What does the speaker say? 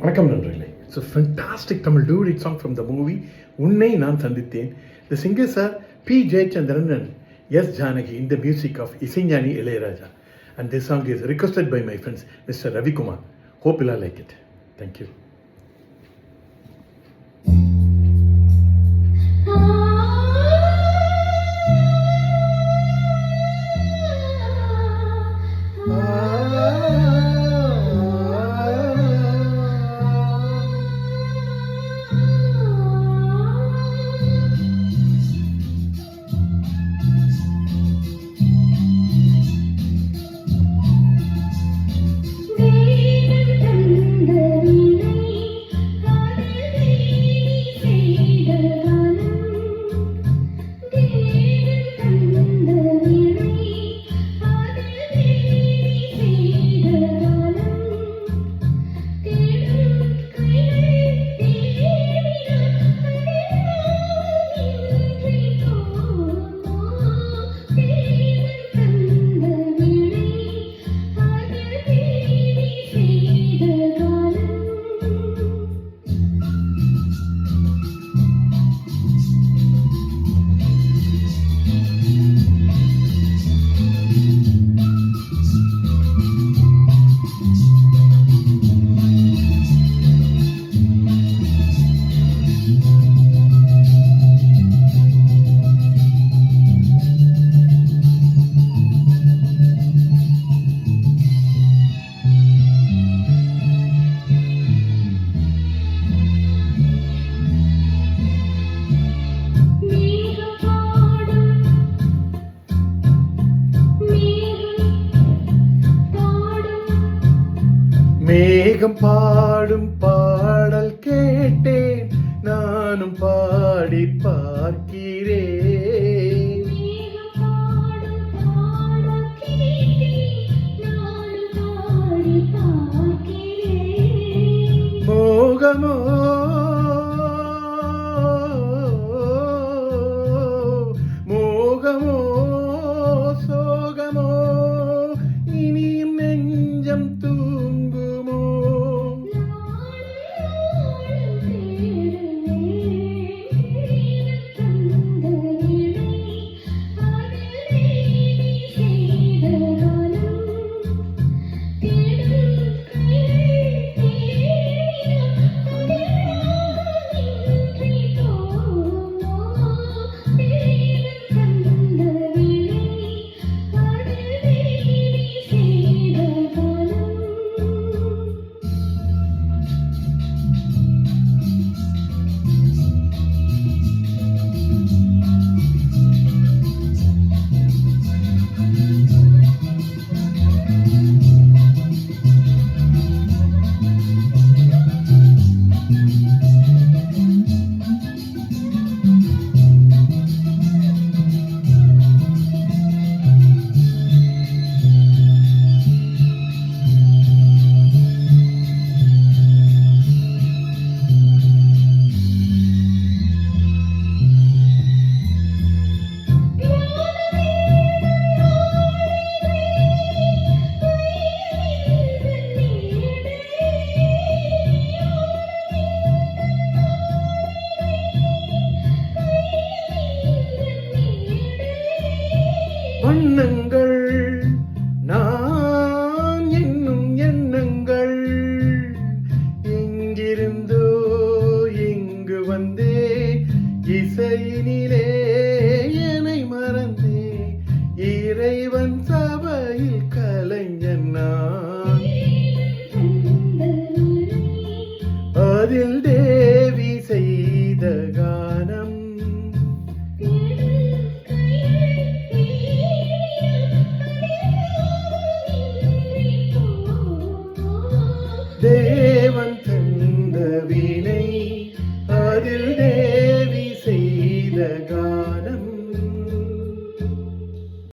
வணக்கம் நண்பர்களே. It's a fantastic Tamil duet song from the movie உன்னை நான் சந்தித்தேன். The singers are P. Jayachandran and S. Janaki in the music of Isaignani Ilayaraja. And this song is requested by my friends Mr. Ravi Kumar. Hope you'll like it. Thank you. மேகம் பாடும் பாடல் கேட்டேன், நானும் பாடி பார்க்கிறேன். மோகமோ மோகமோ சோகமோ இனியும் நெஞ்சம் வண்ணங்கள் நான் என்னும் எண்ணங்கள் எங்கிருந்தோ எங்கு வந்தே இசையினிலே என்னை மறந்தே இறைவன் சபையில் கலைஞன் நான், அதில் தேவி செய்த கானம் தேவன் தந்த வீணை.